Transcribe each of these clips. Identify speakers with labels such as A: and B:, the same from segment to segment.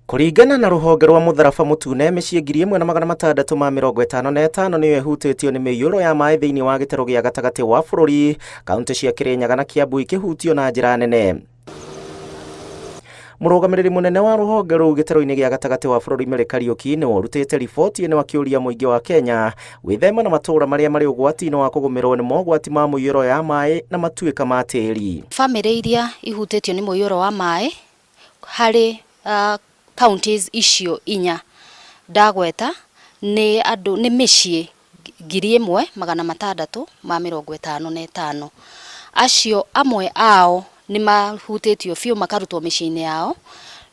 A: Kuringana na ruhonge rwa Mutharaba Mutune, mĩciĩ 1655 niyo ihutĩtio nĩ mĩiyũro ya maĩ thĩinĩ wa gĩtaro gĩa gatagatĩ wa bũrũri, kaunti cia Kirinyaga na Kiambu ikĩhutio na njĩra nene. Mũrũgamĩrĩri mũnene wa rũhonge rũu gĩtaro-inĩ gĩa gatagatĩ wa bũrũri Mary Kariuki nĩ warutĩte riboti ĩno akĩũria mũingĩ wa Kenya gwĩthema na matũũra marĩa marĩ ũgwati-inĩ wa kũgũmĩrwo nĩ mogwati ma mũiyũro ya maĩ na matuĩka ma tĩri.
B: Bamĩrĩ iria ihutĩtio nĩ mũiyũro wa maĩ harĩ counties icio 4 ndagweta nĩ mĩciĩ 1655. Acio amwe ao nĩ mahutĩtio biũ makarutwo mĩciĩ-inĩ yao,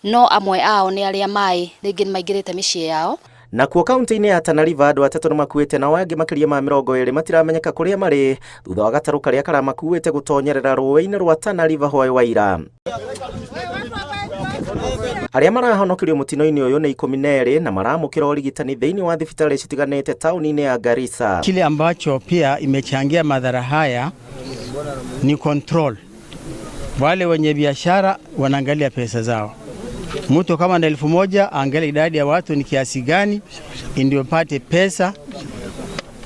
B: no amwe ao nĩ arĩa maĩ rĩngĩ maingĩrĩte mĩciĩ yao.
A: Nakuo kaunti-inĩ ya Tana River andũ 3 nĩ makuĩte na angĩ makĩria ma 20 matiramenyeka kũrĩa marĩ thutha wa gatarũ karĩa karamakuĩte gũtonyerera rũĩ-inĩ rwa Tana River hwaĩ wa ira. Arĩa marahonokirio mũtino-inĩ ũyũ nĩ 12 na maramũkĩra ũrigitani thĩinĩ wa thibitarĩ citiganĩte taũni-inĩ ya Garissa.
C: Kile ambacho pia imechangia madhara haya ni control. Wale wenye biashara wanaangalia pesa zao. Mtu kama na 1000 angalia idadi ya watu ni kiasi gani, ndio pate pesa,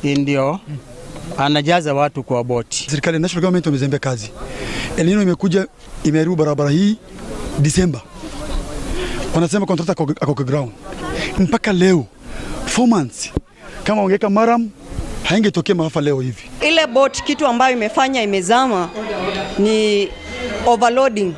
C: ndio anajaza watu kwa boti.
D: Serikali national government wamezembea kazi. El Nino imekuja imeharibu barabara hii Disemba. Wanasema contractor ako ground. Mpaka leo 4 months. Kama ungeka maram haingetokea maafa leo hivi.
E: Ile boat kitu ambayo imefanya imezama ni overloading.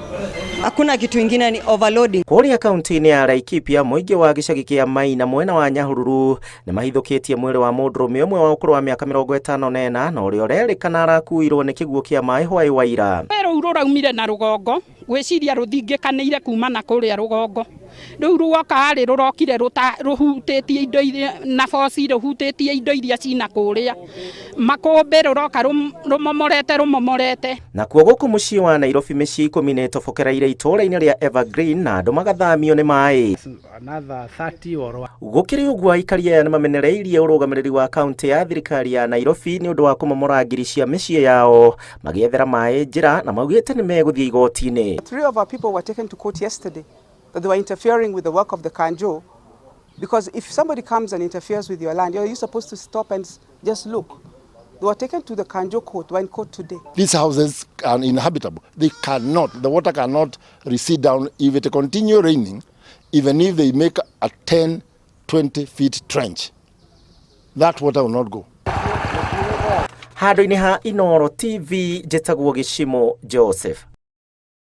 E: Hakuna kitu kingine, ni overloading.
A: Kũrĩa kaunti-inĩ ya Laikipia mũingĩ wa gĩcagi kĩa Maina mwena wa Nyahururu nĩ mahithũkĩtie mwĩrĩ wa mũndũrũme ũmwe wa ũkũrũ wa mĩaka 54 na ũrĩa ũrerĩkana arakuirwo nĩ kĩguũ kĩa maĩ hwaĩ wa ira.
F: Rũu rũraumire na rũgongo gwĩciria rũthingĩkanĩire kuma na kũrĩa rũgongo. Rũu rũgoka harĩ rũrokire rũhutĩtie indo na boci rũhutĩtie indo iria cina kũrĩa. Makũmbĩ rũroka rũmomorete.
A: Nakuo gũkũ mũciĩ wa Nairobi mĩciĩ 10 nĩ ĩtobokereire itũũra-inĩ rĩa Evergreen na andũ magathamio nĩ maĩ. Gũkĩrĩ ũguo aikari aya nĩ mamenereirie ũrũgamĩrĩri wa kaunti ya thirikari ya Nairobi nĩ ũndũ wa kũmomora ngiri cia mĩciĩ yao magĩethera maĩ njĩra na maugĩte nĩ megũthiĩ igoti-inĩ.
G: 3 of our people were taken to court yesterday that they were interfering with the work of the Kanjo, because if somebody comes and interferes with your land, you're supposed to stop and just look. They were taken to the Kanjo court. We're in court today.
H: These houses are uninhabitable. The water cannot recede down if it continue raining, even if they make a 10-20 feet trench. That water will not go.
A: Handũ-inĩ ha Inooro TV, njĩtagwo Gĩchimo Joseph.